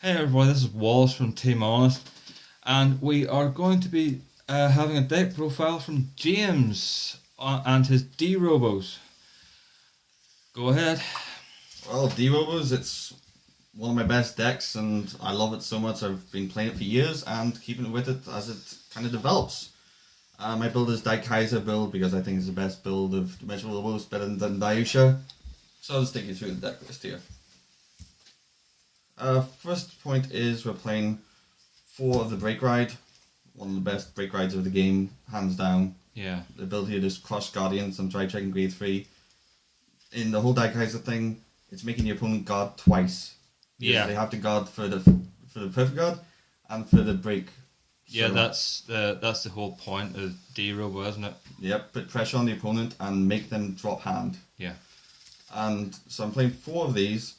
Hey everybody, this is Wallace from Team Honest, and we are going to be having a deck profile from James and his D Robos. Go ahead. Well, D Robos, it's one of my best decks, and I love it so much. I've been playing it for years and keeping with it as it kind of develops. My build is Daikaiser build because I think it's the best build of Dimensional Robos, better than Daisha. So I'll just take you through the deck list here. First point is we're playing 4 of the Break Ride, one of the best Break Rides of the game, hands down. Yeah. The build here is Cross Guardians, I'm try checking grade 3. In the whole Daikaiser thing, it's making your opponent guard twice. Yeah. They have to guard for the perfect guard and for the break. Yeah, that's the whole point of D Robo, isn't it? Yep, put pressure on the opponent and make them drop hand. Yeah. And so I'm playing 4 of these,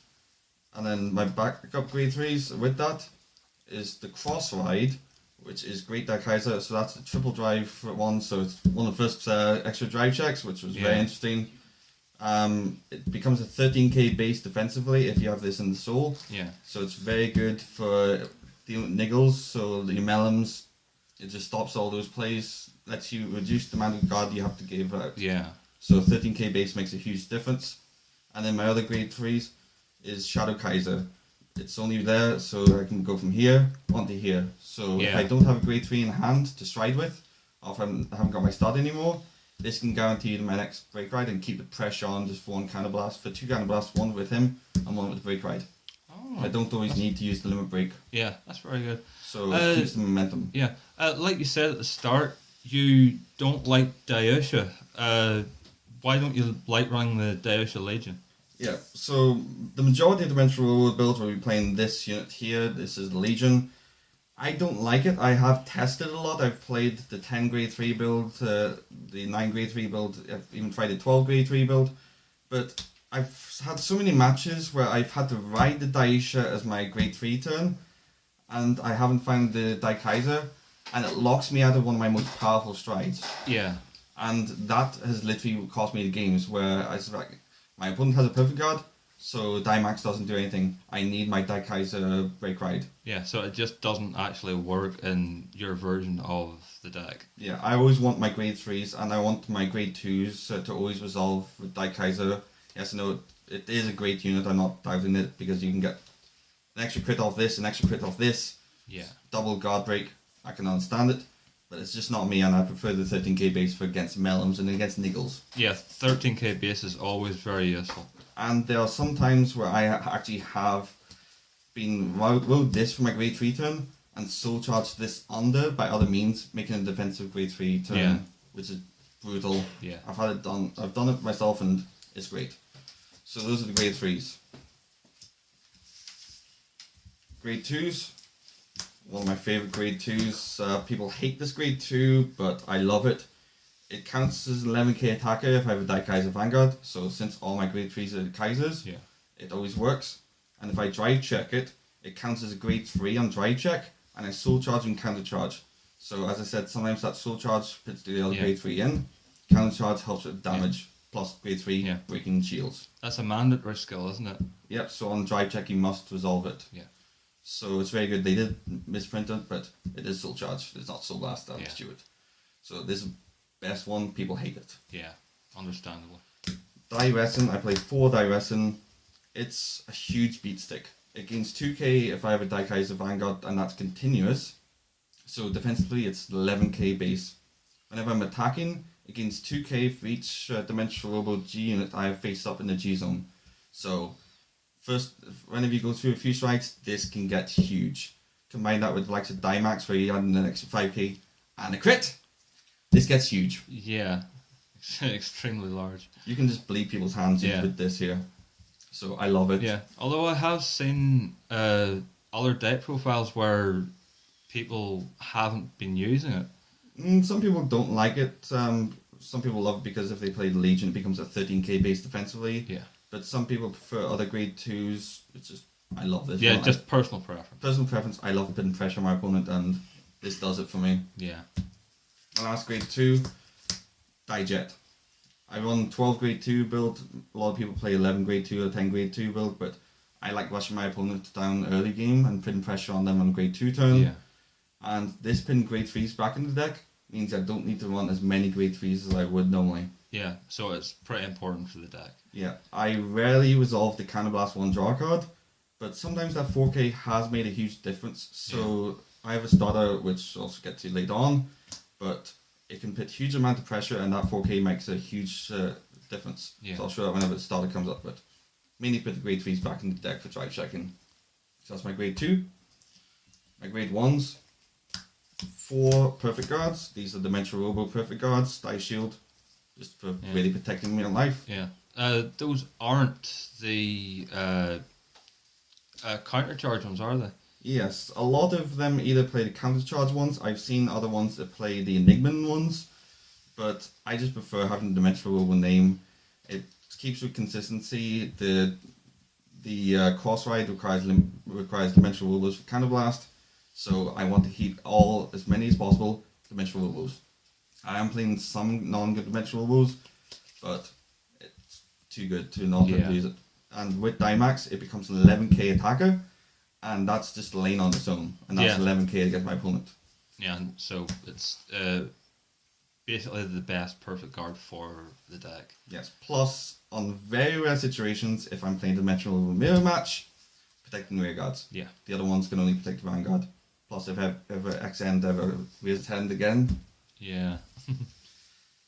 and then my backup grade 3s with that is the Crossride, which is great Daikaiser. So that's the triple drive for one, so it's one of the first extra drive checks, which was very interesting. It becomes a 13k base defensively if you have this in the soul. Yeah. So it's very good for dealing with niggles, so the melons, it just stops all those plays, lets you reduce the amount of guard you have to give out. Yeah. So 13k base makes a huge difference. And then my other grade 3s is Shadow Kaiser. It's only there so I can go from here onto here. So if I don't have a grade 3 in hand to stride with, or if I haven't got my start anymore, this can guarantee my next break ride and keep the pressure on just for 1 counter blast, for 2 counter blasts, 1 with him and 1 with the break ride. Oh, I don't always need to use the limit break. Yeah, that's very good. So it keeps the momentum. Yeah, like you said at the start, you don't like Daisha. Why don't you like running the Daisha Legion? Yeah, so the majority of Dimensional Robo builds will be playing this unit here. This is the Legion. I don't like it. I have tested a lot. I've played the 10 grade 3 build, the 9 grade 3 build. I've even tried the 12 grade 3 build. But I've had so many matches where I've had to ride the Daisha as my grade 3 turn, and I haven't found the Daikaiser, and it locks me out of one of my most powerful strides. Yeah. And that has literally cost me the games where I was like, my opponent has a perfect guard, so Daimax doesn't do anything. I need my Daikaiser break ride. Yeah, so it just doesn't actually work in your version of the deck. Yeah, I always want my grade 3s, and I want my grade 2s to always resolve with Daikaiser. Yes, I know it is a great unit, I'm not doubting it, because you can get an extra crit off this, an extra crit off this. Yeah. Double guard break, I can understand it. But it's just not me, and I prefer the 13k base for against melons and against niggles. Yeah, 13k base is always very useful. And there are some times where I actually have been rode this for my grade 3 turn and soul charged this under by other means, making a defensive grade 3 turn, which is brutal. Yeah. I've done it myself, and it's great. So those are the grade 3s. Grade 2s. One of my favourite grade 2s. People hate this grade 2, but I love it. It counts as an 11k attacker if I have a Daikaiser Vanguard, so since all my grade 3s are Kaisers, it always works. And if I drive check it, it counts as a grade 3 on drive check, and I soul charge and counter charge. So as I said, sometimes that soul charge puts the other grade 3 in, counter charge helps with damage, plus grade 3 breaking shields. That's a mandatory skill, isn't it? Yep, so on drive check you must resolve it. Yeah. So it's very good. They did misprint it, but it is soul charge. It's not soul blast, Stewart. So this is the best one. People hate it. Yeah, understandable. Die Resin, I play 4 Die Resin. It's a huge beat stick. It gains 2k if I have a Daikaiser Vanguard, and that's continuous. So defensively, it's 11k base. Whenever I'm attacking, it gains 2k for each Dimensional Robo G unit I have face up in the G zone. So first, whenever you go through a few strides, this can get huge. Combine that with the likes of Daimax, where you add in an extra 5k and a crit, this gets huge. Yeah, extremely large. You can just bleed people's hands with this here. So I love it. Yeah, although I have seen other deck profiles where people haven't been using it. Some people don't like it. Some people love it because if they play the Legion, it becomes a 13k base defensively. Yeah. But some people prefer other grade 2s. It's just, I love this. Yeah, just personal preference. Personal preference. I love putting pressure on my opponent, and this does it for me. Yeah. My last grade 2, Dijet. I run 12 grade 2 build. A lot of people play 11 grade 2 or 10 grade 2 build, but I like rushing my opponent down early game and putting pressure on them on grade 2 turn. Yeah. And this putting grade 3s back in the deck means I don't need to run as many grade 3s as I would normally. Yeah, so it's pretty important for the deck. Yeah, I rarely resolve the Cannoblast 1 draw card, but sometimes that 4K has made a huge difference. So I have a starter which I'll also get to later on, but it can put huge amount of pressure and that 4K makes a huge difference. Yeah. So I'll show that whenever the starter comes up, but mainly put the grade 3s back in the deck for drive checking. So that's my grade 2. My grade 1s. 4 perfect guards. These are Dimensional Robo perfect guards. Die shield. Just for really protecting me on life. Yeah. Those aren't the counter charge ones, are they? Yes. A lot of them either play the counter charge ones. I've seen other ones that play the Enigman ones. But I just prefer having the Dimensional Robo name. It keeps with consistency. The Crossride requires Dimensional Robos for Cannoblast. So I want to keep as many as possible Dimensional Robos. I am playing some non-dimensional Robos, but it's too good to not use it. And with Dimax, it becomes an 11k attacker, and that's just lane on its own, and that's 11k against my opponent. Yeah, and so it's basically the best perfect guard for the deck. Yes, plus on very rare situations, if I'm playing Dimensional Robo mirror match, protecting rear guards. Yeah. The other ones can only protect the Vanguard. Plus, if ever XN ever rears its hand again. Yeah.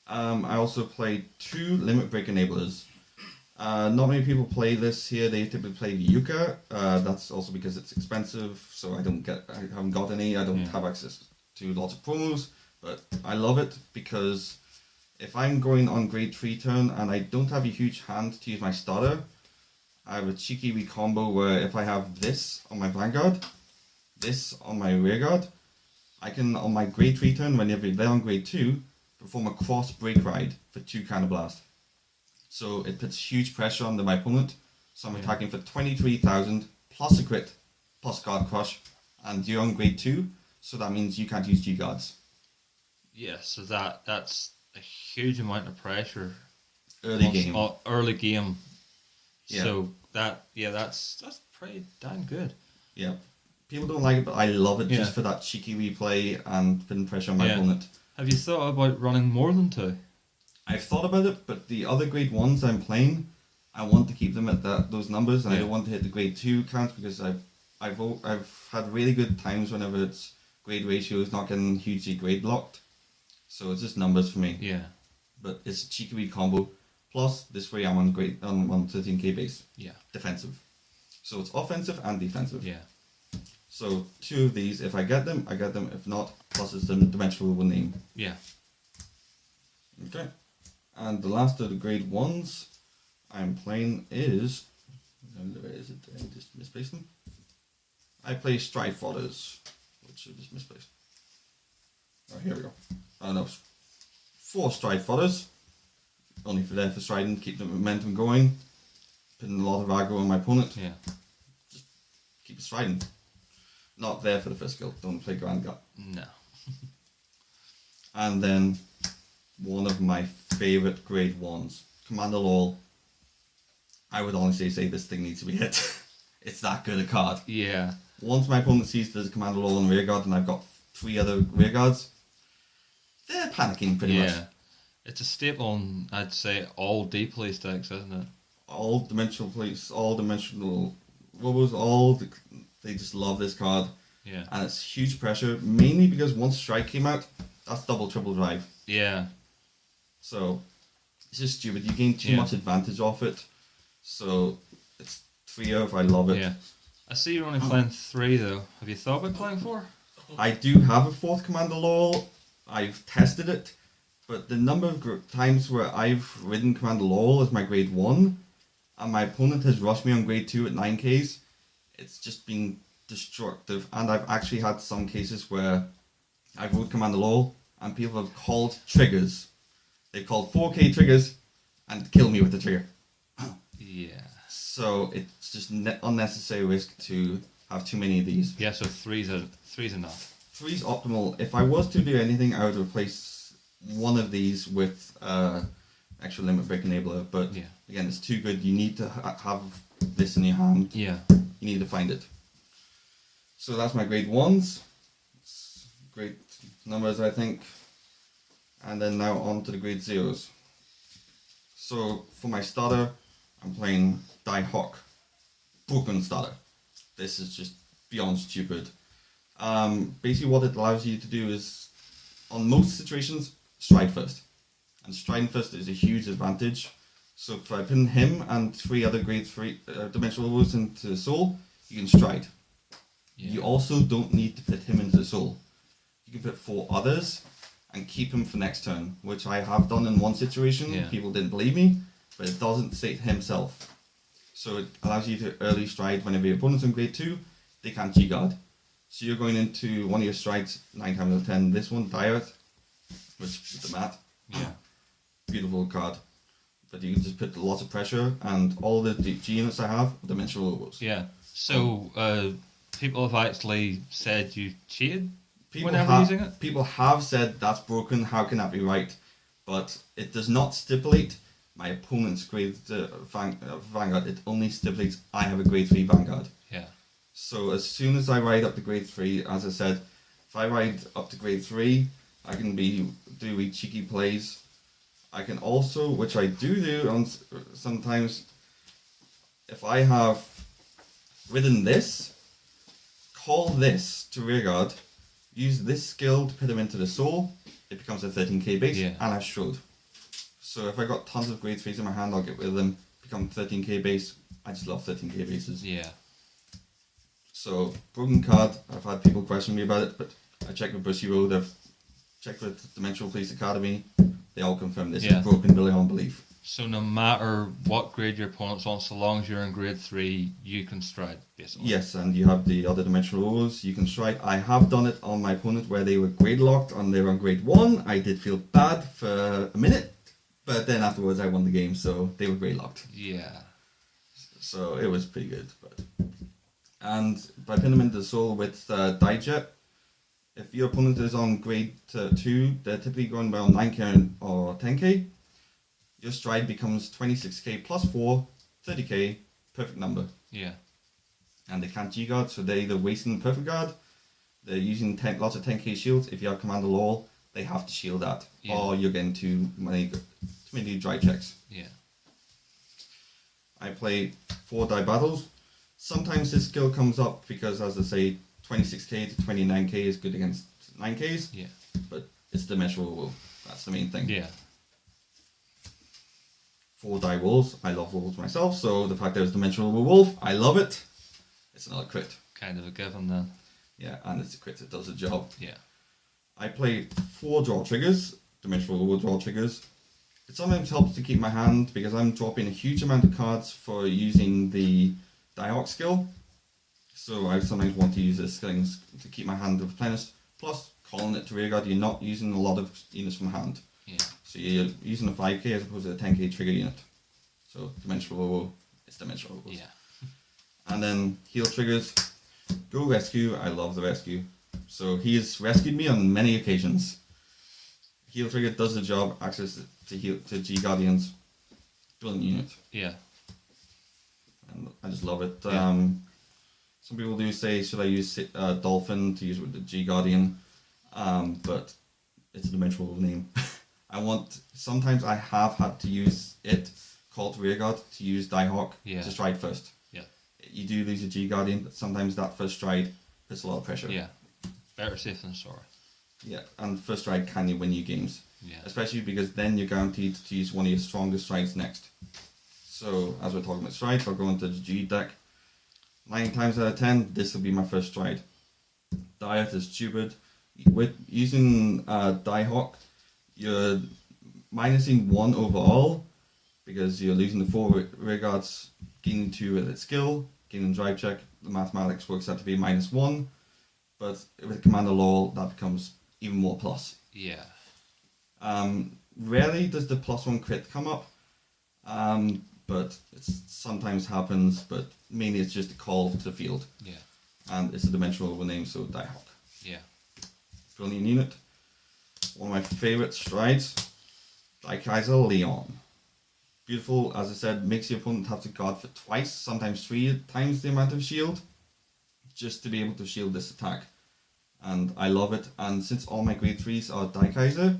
I also played 2 Limit Break Enablers. Not many people play this here. They typically play the Yuka. That's also because it's expensive, so I haven't got any. I don't have access to lots of promos, but I love it because if I'm going on grade 3 turn and I don't have a huge hand to use my starter, I have a cheeky wee combo where if I have this on my Vanguard, this on my rearguard, I can, on my grade 3 turn, whenever they're on grade 2, perform a cross break ride for 2 Cannoblast. So it puts huge pressure on my opponent. So I'm attacking for 23,000 plus a crit, plus guard crush, and you're on grade 2, so that means you can't use G guards. Yeah, so that's a huge amount of pressure. Early game. Early game. Yeah. So that's pretty damn good. Yeah. People don't like it, but I love it just for that cheeky replay and putting pressure on my opponent. Have you thought about running more than 2? I've thought about it, but the other grade 1s I'm playing, I want to keep them at those numbers, and I don't want to hit the grade 2 count because I've had really good times whenever it's grade ratios not getting hugely grade locked. So it's just numbers for me. Yeah. But it's a cheeky wee combo. Plus, this way I'm on 13k base. Yeah. Defensive. So it's offensive and defensive. Yeah. So 2 of these, if I get them, I get them. If not, plus it's the Dimensional Robo name. Yeah. Okay. And the last of the grade 1s I'm playing is... Where is it? Did I just misplace them? I play Stride Fodders, which I just misplaced. Oh, here we go. Oh no. 4 Stride Fodders. Only for there for striding, keep the momentum going. Putting a lot of aggro on my opponent. Yeah. Just keep it striding. Not there for the first skill. Don't play Grand Gut. No. And then one of my favourite grade 1s, Commander Law. I would honestly say this thing needs to be hit. It's that good a card. Yeah. Once my opponent sees there's a Commander Law on rearguard and I've got 3 other rearguards, they're panicking pretty much. Yeah. It's a staple on, I'd say, all D-place decks, isn't it? All dimensional plates, all dimensional Robos, they just love this card. Yeah. And it's huge pressure, mainly because once Strike came out, that's double, triple drive. Yeah. So, it's just stupid. You gain too much advantage off it. So, it's 3-0 if I love it. Yeah. I see you're only playing 3 though. Have you thought about playing 4? I do have a 4th Commander Law. I've tested it. But the number of times where I've ridden Commander Law as my grade 1, and my opponent has rushed me on grade 2 at 9Ks, it's just been destructive. And I've actually had some cases where I've rode Commander Law, and people have called triggers. They've called 4K triggers, and kill me with the trigger. Yeah. So it's just unnecessary risk to have too many of these. Yeah, so three's enough. 3's optimal. If I was to do anything, I would replace one of these with actual Limit Break Enabler. But again, it's too good. You need to have this in your hand. Yeah. You need to find it. So that's my grade 1s. It's great numbers, I think. And then now on to the grade 0s. So for my starter, I'm playing Daihawk. Broken starter. This is just beyond stupid. Basically what it allows you to do is, on most situations, stride first. And striding first is a huge advantage. So if I put him and 3 other grade 3 dimensional rules into the soul, you can stride. Yeah. You also don't need to put him into the soul. You can put 4 others and keep him for next turn, which I have done in one situation. Yeah. People didn't believe me, but it doesn't state himself. So it allows you to early stride whenever your opponent's on grade 2, they can't G-guard. So you're going into one of your strides 9 times out of 10. This one, Diet, which is the mat. Yeah. Beautiful card. But you can just put lots of pressure, and all the G units I have are dimensional logos. Yeah. So people have actually said you cheated People whenever using it? People have said that's broken, how can that be right? But it does not stipulate my opponent's grade Vanguard. It only stipulates I have a grade 3 Vanguard. Yeah. So as soon as I ride up to grade 3, as I said, if I ride up to grade 3, I can do cheeky plays. I can also, which I do on sometimes, if I have ridden this, call this to rearguard, use this skill to put him into the soul, it becomes a 13k base, Yeah. and I've strode. So if I got tons of grade 3s in my hand, I'll get rid of them, become 13k base. I just love 13k bases. Yeah. So, broken card, I've had people question me about it, but I checked with Bushy Road, I've checked with Dimensional Police Academy, they all confirm this Yeah. is broken beyond belief. So no matter what grade your opponent's on, so long as you're in grade 3, you can stride, basically. Yes, and you have the other dimensional rules, you can strike. I have done it on my opponent where they were grade locked and they were on grade 1. I did feel bad for a minute, but then afterwards I won the game, so they were grade locked. Yeah. So it was pretty good. And by putting them into the soul with Dijet, if your opponent is on grade 2, they're typically going around 9k or 10k. Your stride becomes 26k plus 4, 30k, perfect number. Yeah. And they can't G-guard, so they're either wasting the perfect guard, they're using lots of 10k shields. If you have Commander Law, they have to shield that. Yeah. Or you're getting too many dry checks. Yeah. I play 4 die battles. Sometimes this skill comes up because, as I say, 26k to 29k is good against 9ks. Yeah. But it's dimensional rule. That's the main thing. Yeah. 4 die wolves. I love wolves myself, so the fact there's dimensional wolf, I love it. It's another crit. Kind of a given then. Yeah, and it's a crit. It does the job. Yeah. I play 4 draw triggers, dimensional rule draw triggers. It sometimes helps to keep my hand because I'm dropping a huge amount of cards for using the Diehawk skill. So I sometimes want to use this thing to keep my hand replenished. Plus, calling it to rearguard, you're not using a lot of units from hand. Yeah. So you're using a 5k as opposed to a 10k trigger unit. So dimensional robo, it's dimensional robo. Yeah. And then heal triggers. Go rescue, I love the rescue. So he has rescued me on many occasions. Heal trigger does the job, access to heal to G Guardians. Brilliant unit. Yeah. And I just love it. Yeah. Some people do say, should I use Dolphin to use with the G Guardian? But it's a dimensional name. Sometimes I have had to use it, call to rearguard, to use Diehawk to stride first. Yeah. You do lose a G Guardian, but sometimes that first stride puts a lot of pressure. Yeah. Better safe than sorry. Yeah, and first stride can you win you games. Yeah. Especially because then you're guaranteed to use one of your strongest strides next. So, as we're talking about strides, I'll go into the G deck. 9 times out of 10, this will be my first stride. Diet is stupid. With using Diehawk, you're minusing 1 overall because you're losing the 4 rear guards, gaining 2 with its skill, gaining drive check. The mathematics works out to be -1, but with Commander Law, that becomes even more plus. Yeah. Rarely does the +1 crit come up, but it sometimes happens, but mainly it's just a call to the field. Yeah. And it's a dimensional name, so Diehawk. Yeah. Brilliant unit. One of my favourite strides, Daikaiser Leon. Beautiful, as I said, makes your opponent have to guard for twice, sometimes 3 times the amount of shield, just to be able to shield this attack. And I love it. And since all my grade 3s are Daikaiser,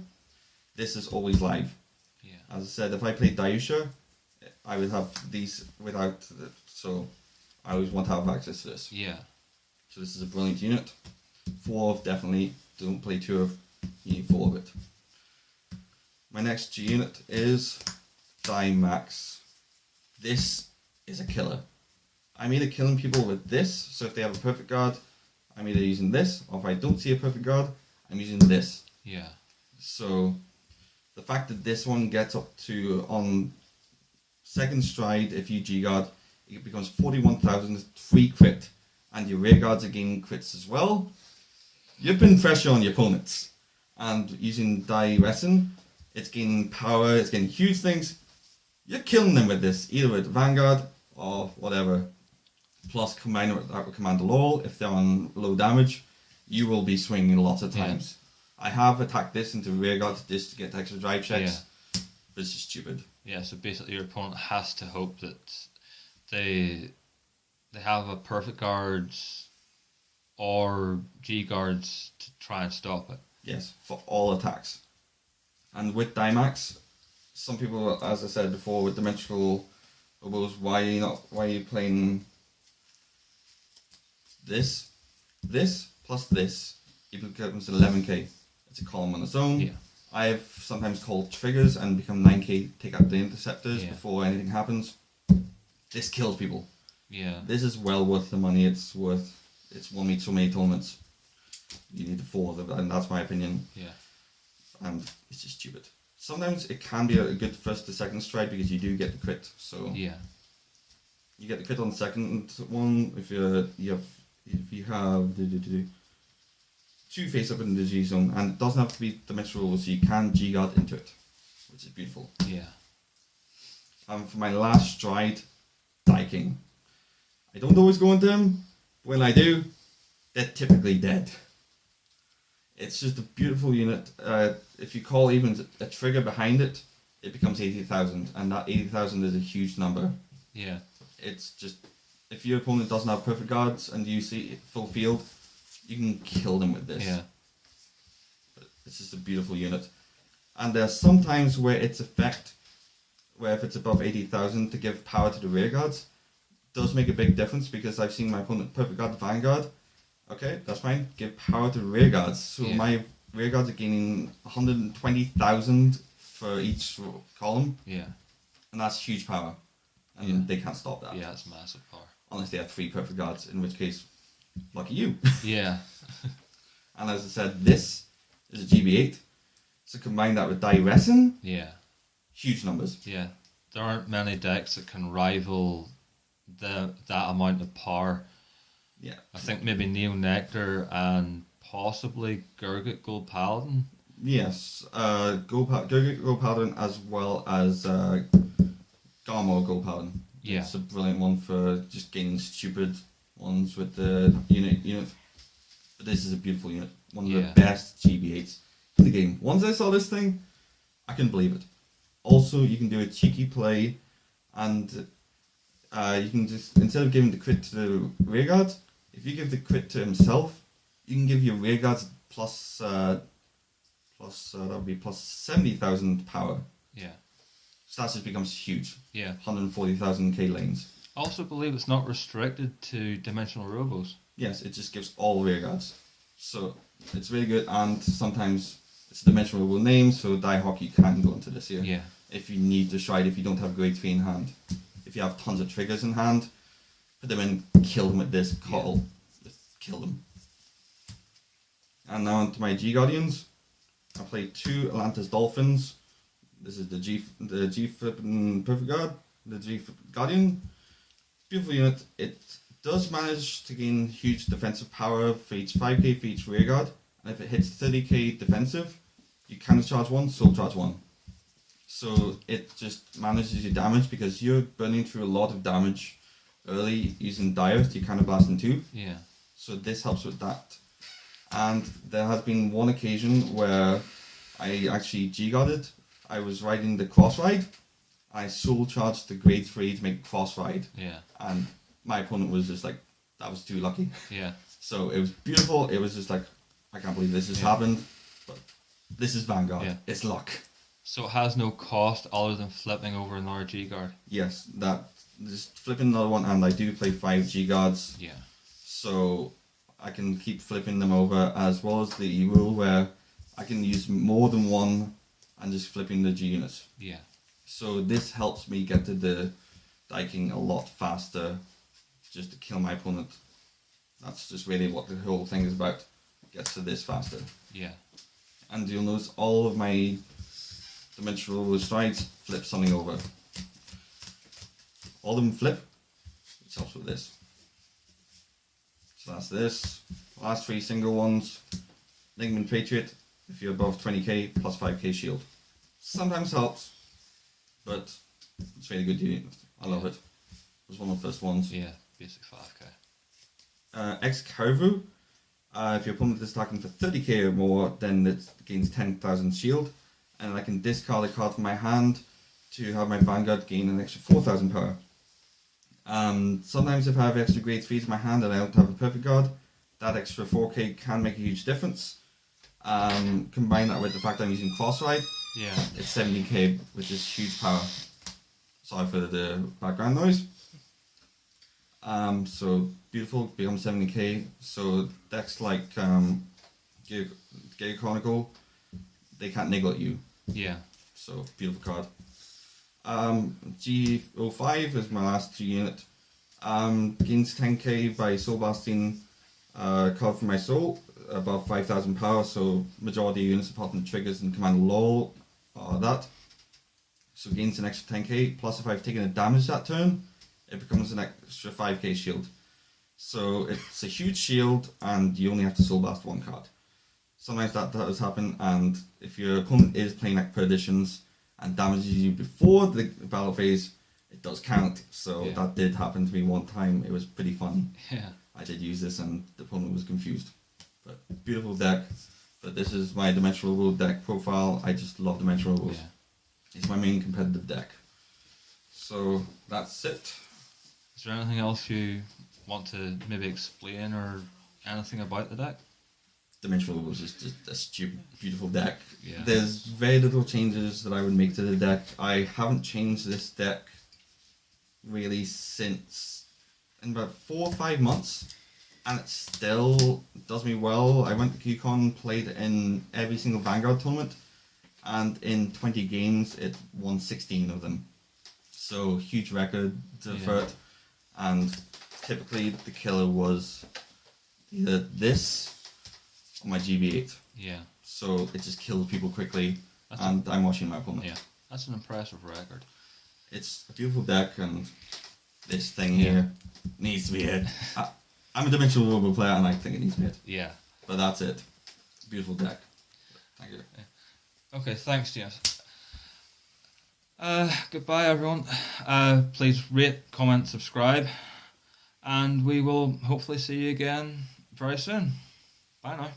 this is always live. Yeah. As I said, if I played Daisha, I would have these without it, so I always want to have access to this. Yeah. So this is a brilliant unit. 4 of definitely, don't play 2 of, you need 4 of it. My next G unit is Max. This is a killer. I'm either killing people with this, so if they have a perfect guard, I'm either using this, or if I don't see a perfect guard, I'm using this. Yeah. So the fact that this one gets up to, on second stride, if you G-guard, it becomes 41,000 free crit, and your rear guards are gaining crits as well. You're putting pressure on your opponents. And using Daikaiser, it's gaining power, it's getting huge things. You're killing them with this, either with Vanguard or whatever. Plus, combine it with that with Commander Laurel, if they're on low damage, you will be swinging lots of times. Yeah. I have attacked this into rear guard just to get extra drive checks, but it's just stupid. Yeah, so basically your opponent has to hope that they have a perfect guards or G guards to try and stop it. Yes, for all attacks. And with Max, some people, as I said before, with Dimensional Robos, why are you playing this plus this? It becomes 11k. It's a column on its own. Yeah. I've sometimes called triggers and become 9k, take out the interceptors before anything happens. This kills people. Yeah. This is well worth the money. It's won me so many tournaments. You need 4 of them, and that's my opinion. Yeah. And it's just stupid. Sometimes it can be a good first to second stride because you do get the crit. So yeah, you get the crit on the second one if you have 2 face up in the G zone, and it doesn't have to be dimensional, so you can G guard into it, which is beautiful. Yeah. And for my last stride, Daiking. I don't always go into them, but when I do, they're typically dead. It's just a beautiful unit. If you call even a trigger behind it, it becomes 80,000, and that 80,000 is a huge number. Yeah. It's just, if your opponent doesn't have perfect guards and you see full field, you can kill them with this. Yeah. But it's just a beautiful unit. And there's some times where its effect, where if it's above 80,000 to give power to the rear guards, does make a big difference, because I've seen my opponent perfect guard the Vanguard. Okay, that's fine. Give power to rear guards. So my rear guards are gaining 120,000 for each column. Yeah. And that's huge power. And they can't stop that. Yeah, that's massive power. Unless they have 3 perfect guards, in which case, lucky you. Yeah. And as I said, this is a GB8. So combine that with Daikaiser. Yeah. Huge numbers. Yeah. There aren't many decks that can rival that amount of power. Yeah. I think maybe Neo Nectar and possibly Gurgit Gold Paladin. Yes. Gurgit Gold Paladin, as well as Garmor Gold Paladin. Yeah. It's a brilliant one for just gaining stupid ones with the unit. But this is a beautiful unit. One of the best GB8s in the game. Once I saw this thing, I couldn't believe it. Also, you can do a cheeky play, and you can just, instead of giving the crit to the rear guard, if you give the crit to himself, you can give your rear guards plus that would be plus 70,000 power. Yeah. So that just becomes huge. Yeah. 140,000k lanes. I also believe it's not restricted to Dimensional Robos. Yes, it just gives all rear guards. So it's really good, and sometimes it's a Dimensional Robo name, so Die Hockey can go into this here. Yeah. If you need to stride, if you don't have grade 3 in hand. If you have tons of triggers in hand, put them in, kill them with this, Just kill them. And now onto my G Guardians. I played 2 Atlantis Dolphins. This is the G flipping Perfect Guard, the G Guardian. Beautiful unit. It does manage to gain huge defensive power for each 5k for each rear guard. And if it hits 30k defensive, you can charge 1, soul charge 1. So it just manages your damage, because you're burning through a lot of damage early using Dire to kind of blast in 2. Yeah. So this helps with that. And there has been one occasion where I actually G-guarded. I was riding the Crossride, I soul charged the grade 3 to make Crossride. Yeah. And my opponent was just like, that was too lucky. Yeah. So it was beautiful. It was just like, I can't believe this has happened. But this is Vanguard. Yeah. It's luck. So it has no cost other than flipping over another G guard. Yes, that just flipping another one, and I do play 5 G guards. Yeah. So I can keep flipping them over, as well as the rule where I can use more than one and just flipping the G units. Yeah. So this helps me get to the Daiking a lot faster, just to kill my opponent. That's just really what the whole thing is about. Gets to this faster. Yeah. And you'll notice all of my Dimensional Robo strides flip something over. All of them flip, which helps with this. So that's this. Last 3 single ones. Ligament Patriot, if you're above 20k, plus 5k shield. Sometimes helps, but it's really good unit. I love it. It was one of the first ones. Yeah, basic 5k. Ex-Carvu, if your opponent is attacking for 30k or more, then it gains 10,000 shield. And I can discard a card from my hand to have my Vanguard gain an extra 4,000 power. Sometimes if I have extra grade 3s in my hand and I don't have a perfect guard, that extra 4k can make a huge difference. Combine that with the fact I'm using Crossride, Yeah. it's 70k, which is huge power. Sorry for the background noise. So beautiful, becomes 70k. So decks like Gay Chronicle, they can't niggle at you. Yeah. So beautiful card. G EB03 is my last G unit. Gains 10k by soul blasting card from my soul above 5,000 power. So majority of units apart from triggers and command law are that. So gains an extra 10k. Plus if I've taken a damage that turn, it becomes an extra 5k shield. So it's a huge shield, and you only have to soul blast 1 card. Sometimes that does happen, and if your opponent is playing like Perditions and damages you before the battle phase, it does count. So Yeah. that did happen to me one time. It was pretty fun. Yeah. I did use this, and the opponent was confused. But beautiful deck. But this is my Dimensional Robo deck profile. I just love Dimensional Robos. Yeah. It's my main competitive deck. So that's it. Is there anything else you want to maybe explain or anything about the deck? Dimensional Robo is just a stupid, beautiful deck. Yeah. There's very little changes that I would make to the deck. I haven't changed this deck really since in about 4 or 5 months, and it still does me well. I went to QCon, played in every single Vanguard tournament, and in 20 games it won 16 of them. So huge record for it. And typically the killer was either this or my GB8. Yeah. So it just kills people quickly, That's and I'm watching my opponent. Yeah. That's an impressive record. It's a beautiful deck, and this thing here needs to be hit. I'm a Dimensional Robo player, and I think it needs to be hit. Yeah. But that's it. Beautiful deck. Thank you. Okay, thanks, James. Goodbye, everyone. Please rate, comment, subscribe, and we will hopefully see you again very soon. Bye now.